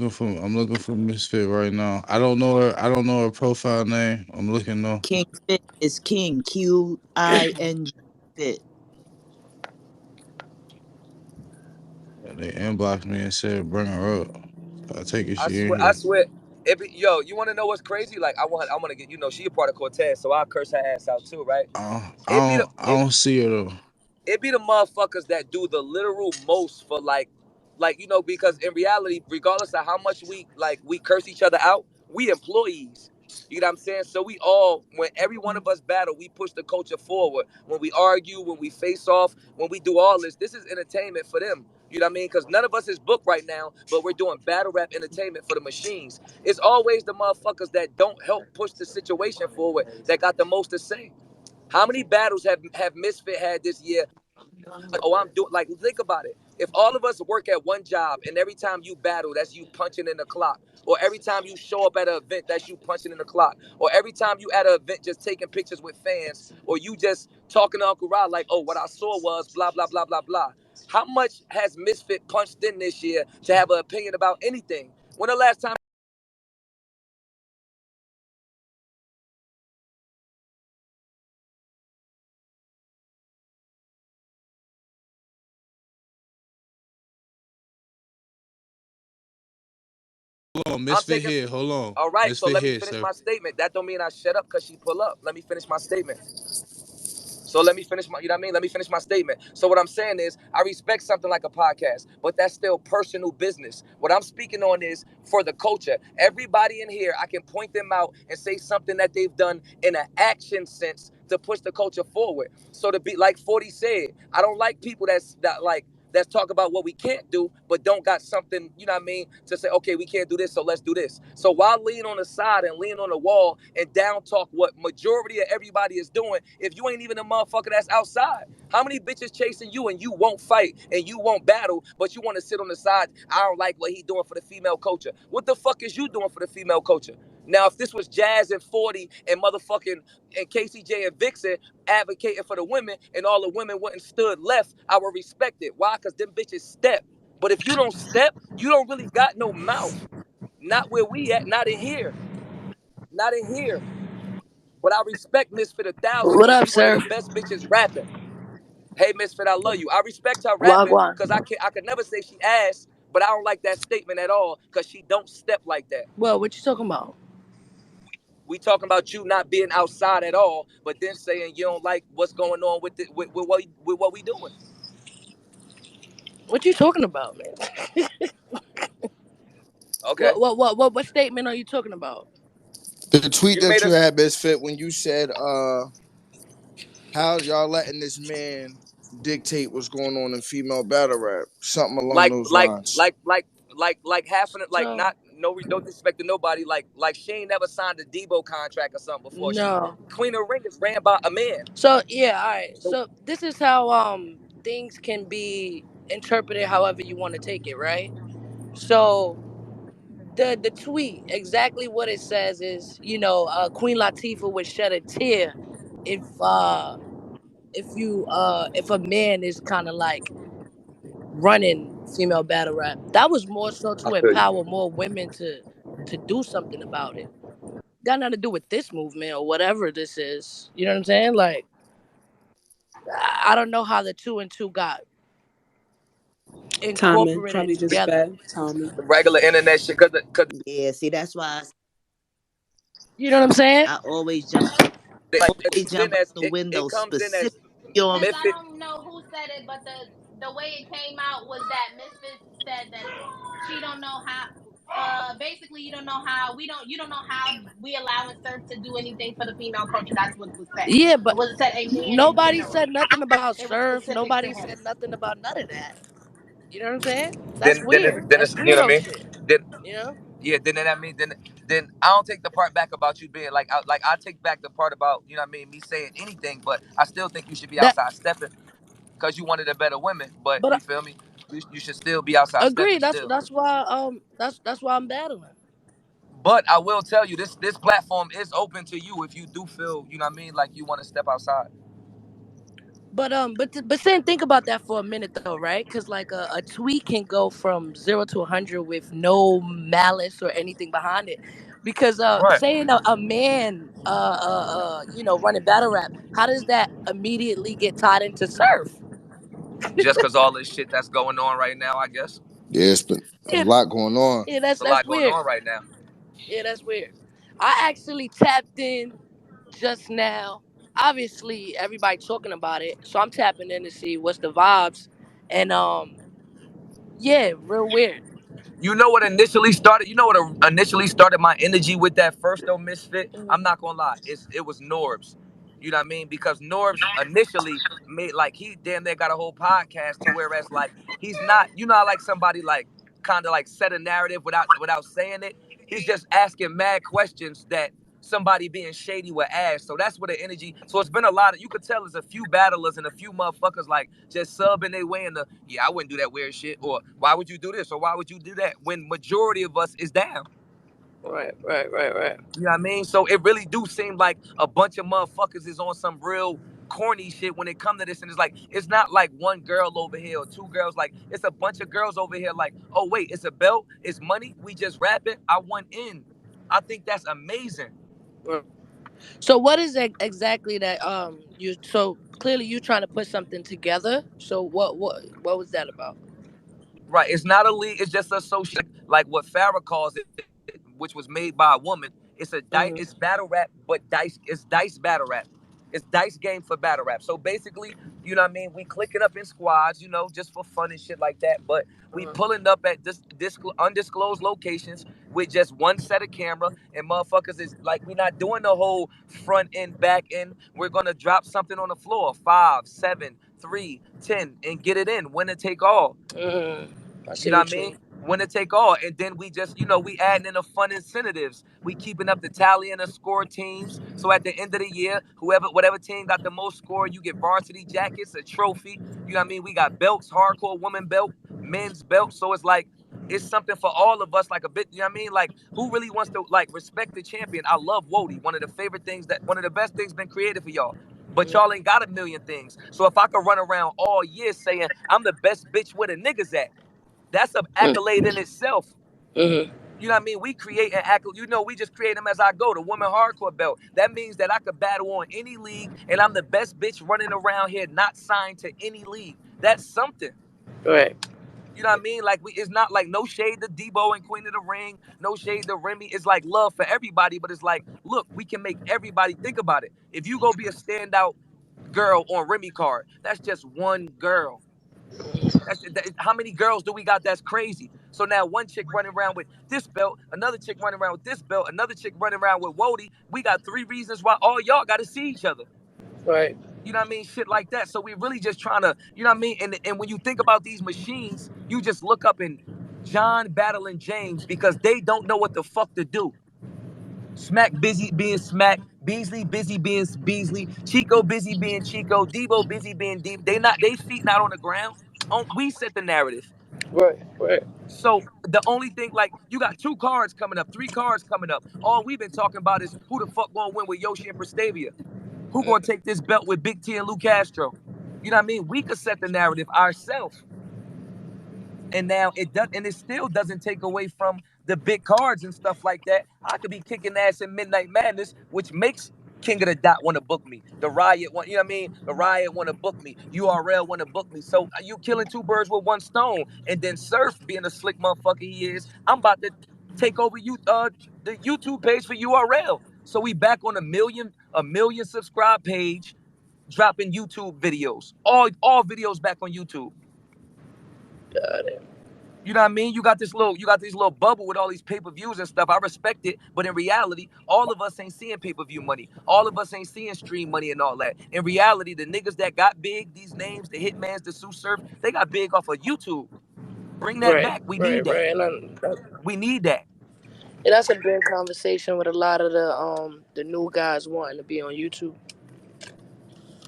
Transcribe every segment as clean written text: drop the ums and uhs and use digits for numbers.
I'm looking for Misfit right now. I don't know her profile name. I'm looking though. King Fit is King. King Fit. They inboxed me and said bring her up. I take it I she in swear, I here. swear. Yo, you want to know what's crazy? Like, I want to get, she a part of Cortez, so I curse her ass out too, right? It be the, I don't see her though. it be the motherfuckers that do the literal most for like because in reality, regardless of how much we curse each other out, we employees. You know what I'm saying? So we all, when every one of us battle, we push the culture forward. When we argue, when we face off, when we do all this is entertainment for them. You know what I mean? Because none of us is booked right now, but we're doing battle rap entertainment for the machines. It's always the motherfuckers that don't help push the situation forward that got the most to say. How many battles have Misfit had this year? Oh, I'm doing, like, think about it. If all of us work at one job and every time you battle, that's you punching in the clock, or every time you show up at an event, that's you punching in the clock, or every time you at an event just taking pictures with fans, or you just talking to Uncle Rod like, oh, what I saw was blah blah blah blah blah. How much has Misfit punched in this year to have an opinion about anything? When the last time? Hold on, I'm Misfit taking. here. Hold on. All right, so Misfit let me here, finish sir. my statement. That don't mean I shut up because she pull up. Let me finish my statement. So let me finish my, you know what I mean? Let me finish my statement. So what I'm saying is, I respect something like a podcast, but that's still personal business. What I'm speaking on is for the culture. Everybody in here, I can point them out and say something that they've done in an action sense to push the culture forward. So to be like 40 said, I don't like people that's talk about what we can't do, but don't got something, you know what I mean, to say, okay, we can't do this, so let's do this. So why lean on the side and lean on the wall and down talk what majority of everybody is doing if you ain't even a motherfucker that's outside? How many bitches chasing you and you won't fight and you won't battle, but you want to sit on the side? I don't like what he doing for the female culture. What the fuck is you doing for the female culture? Now, if this was Jazz and 40 and motherfucking and KCJ and Vixen advocating for the women and all the women went and stood left, I would respect it. Why? Because them bitches step. But if you don't step, you don't really got no mouth. Not where we at, not in here. Not in here. But I respect Misfit 1,000 What because up, she one of sir? the best bitches rapping. Hey Misfit, I love you. I respect her rapping Wagwan. because I could never say she ass, but I don't like that statement at all because she don't step like that. Well, what you talking about? We talking about you not being outside at all, but then saying you don't like what's going on with what we doing. What you talking about, man? Okay, What statement are you talking about? The tweet you that made you us had, Misfit, when you said, how y'all letting this man dictate what's going on in female battle rap? Something along like those like lines. like like like half of it, like So not no disrespect to nobody, like she ain't never signed a Debo contract or something before. She no. Queen of the Ring is ran by a man. So yeah, all right. So So this is how things can be interpreted however you want to take it, right? So the tweet exactly what it says is, Queen Latifah would shed a tear if if a man is kind of like running female battle rap. That was more so I to feel you. empower more women to do something about it. Got nothing to do with this movement or whatever this is. You know what I'm saying? Like I don't know how the two and two got Timing incorporated probably just together. bad timing. The regular internet shit, cause Yeah, see, that's why You know what I'm saying? I always jump. like Always jump out the it window, comes in as specifically on. Because I Misfit. don't know who said it, but the way it came out was that Misfit said that she don't know how. Basically, you don't know how you don't know how we allowing Surf to do anything for the female culture. That's what was said. Yeah, It but wasn't said a man in nobody general. said nothing about It was surf. specific to Nobody him. said nothing about none of that. You know what I'm saying? That's Then weird. That's it's, you know what I weirdo mean. shit. Then You know? yeah, then that means then I don't take the part back about you being I take back the part about, you know what I mean, me saying anything, but I still think you should be That outside stepping because you wanted a better women. But but you feel me? You should still be outside agree. stepping That's still. that's why that's why I'm battling. But I will tell you, this platform is open to you if you do feel, you know what I mean, like you want to step outside. But saying, think about that for a minute though, right? Because like a tweet can go from 0 to 100 with no malice or anything behind it. Because Right. saying a man running battle rap, how does that immediately get tied into surf? Just because all this shit that's going on right now, I guess. Yeah, it's been a Yeah, lot going on. yeah, It's a that's lot going weird. on right now. Yeah, that's weird. I actually tapped in just now. Obviously, everybody talking about it, so I'm tapping in to see what's the vibes, and yeah, real weird. You know what initially started? You know what initially started my energy with that first though, Misfit? Mhm. I'm not gonna lie. It was Norbs. You know what I mean? Because Norbs initially made like he damn near got a whole podcast to whereas like he's not, you know, how, like somebody like kind of like set a narrative without saying it. He's just asking mad questions that somebody being shady would ask. So that's where the energy. So it's been a lot of, you could tell there's a few battlers and a few motherfuckers like just subbing their way in the, yeah, I wouldn't do that weird shit, or why would you do this, or why would you do that, when majority of us is down. Right, right, right, right. You know what I mean? So it really do seem like a bunch of motherfuckers is on some real corny shit when it come to this, and it's like it's not like one girl over here or two girls, like it's a bunch of girls over here like, oh wait, it's a belt, it's money, we just rapping, I want in. I think that's amazing. Right. So what is it exactly that you so clearly you trying to put something together? So what was that about? Right. It's not a league. It's just a social, like what Farrah calls it, which was made by a woman. It's a dice. Hmm. It's battle rap, but dice. It's dice battle rap. It's dice game for battle rap. So basically, you know what I mean. We clicking up in squads, you know, just for fun and shit like that. But we Uh, pulling up at this undisclosed locations with just one set of camera, and motherfuckers is like, we not doing the whole front end, back end. We're gonna drop something on the floor, 5, 7, 3, 10, and get it in. Winner take all. I You see know what what I you mean? mean. Winner take all. And then we just, you know, we adding in the fun incentives. We keeping up the tally and the score teams. So at the end of the year, whatever team got the most score, you get varsity jackets, a trophy. You know what I mean? We got belts, hardcore woman belt, men's belt. So it's like, it's something for all of us, like a bit, you know what I mean? Like, who really wants to like respect the champion? I love Wody. One of the favorite things one of the best things been created for y'all. But Mhm. y'all ain't got a million things. So if I could run around all year saying I'm the best bitch where the niggas at, that's an accolade in itself. Mhm. You know what I mean? We create an accolade. You know, we just create them as I go. The woman hardcore belt. That means that I could battle on any league, and I'm the best bitch running around here, not signed to any league. That's something. Right. You know what I mean? Like it's not like no shade to Debo and Queen of the Ring, no shade to Remy. It's like love for everybody, but it's like, look, we can make everybody think about it. If you go be a standout girl on Remy card, that's just one girl. How many girls do we got that's crazy? So now one chick running around with this belt, another chick running around with this belt, another chick running around with Wody. We got 3 reasons why all y'all got to see each other. Right. You know what I mean? Shit like that. So we really just trying to, you know what I mean? And when you think about these machines, you just look up in John battling James because they don't know what the fuck to do. Smack busy being Smack, Beasley busy being Beasley, Chico busy being Chico, Debo busy being Debo. They feet not on the ground. We set the narrative. Right. Right. So the only thing, like, you got 2 cards coming up, 3 cards coming up. All we've been talking about is who the fuck gonna win with Yoshi and Prestavia. Who gonna take this belt with Big T and Lou Castro? You know what I mean? We could set the narrative ourselves. And now it does, and it still doesn't take away from the big cards and stuff like that. I could be kicking ass in Midnight Madness, which makes King of the Dot want to book me. The Riot want, you know what I mean? The Riot want to book me. URL want to book me. So you killing 2 birds with one stone. And then Surf, being a slick motherfucker he is, I'm about to take over the YouTube page for URL. So we back on a million subscribe page, dropping YouTube videos. All videos back on YouTube. Got it. You know what I mean? You got this little bubble with all these pay-per-views and stuff. I respect it, but in reality, all of us ain't seeing pay-per-view money. All of us ain't seeing stream money and all that. In reality, the niggas that got big, these names, the Hitmans, the Sue Surf, they got big off of YouTube. Bring that Right. back. We Right. need that. Right. We need that. And that's a big conversation with a lot of the new guys wanting to be on YouTube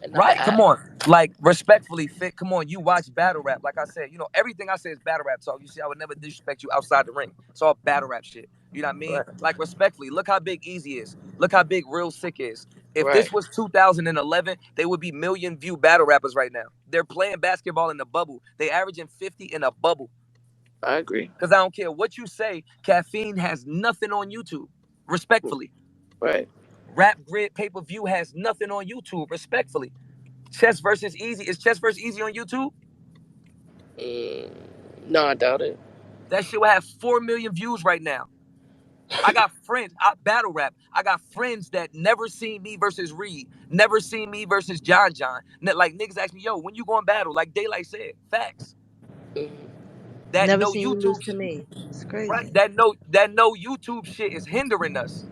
and not the Right? app. Come on. Like, respectfully, Fit, come on. You watch battle rap. Like I said, you know, everything I say is battle rap talk. You see, I would never disrespect you outside the ring. It's all battle rap shit. You know what I mean? Right. Like, respectfully, look how big Easy is. Look how big Real Sick is. If this was 2011, they would be million view battle rappers right now. They're playing basketball in the bubble. They averaging 50 in a bubble. I agree. Because I don't care what you say, Caffeine has nothing on YouTube. Respectfully. Right. Rap Grid pay-per-view has nothing on YouTube. Respectfully. Chess versus Easy. Is Chess versus Easy on YouTube? No, I doubt it. That shit will have 4 million views right now. I got friends. I battle rap. I got friends that never seen me versus Reed. Never seen me versus John. Like, niggas ask me, yo, when you going battle? Like Daylight said. Facts. That Never no seen you YouTube lose to me. It's crazy. Right. That no YouTube shit is hindering us.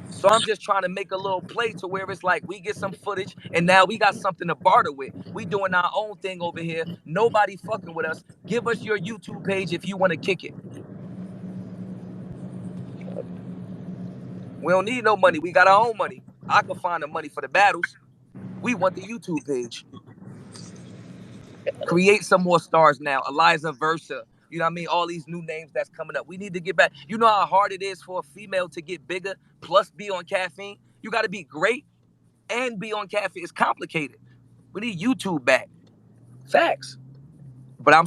So I'm just trying to make a little play to where it's like we get some footage and now we got something to barter with. We doing our own thing over here. Nobody fucking with us. Give us your YouTube page if you want to kick it. We don't need no money. We got our own money. I can find the money for the battles. We want the YouTube page. Create some more stars now. Eliza Versa. You know what I mean? All these new names that's coming up. We need to get back. You know how hard it is for a female to get bigger plus be on Caffeine? You got to be great and be on Caffeine. It's complicated. We need YouTube back. Facts. But I'm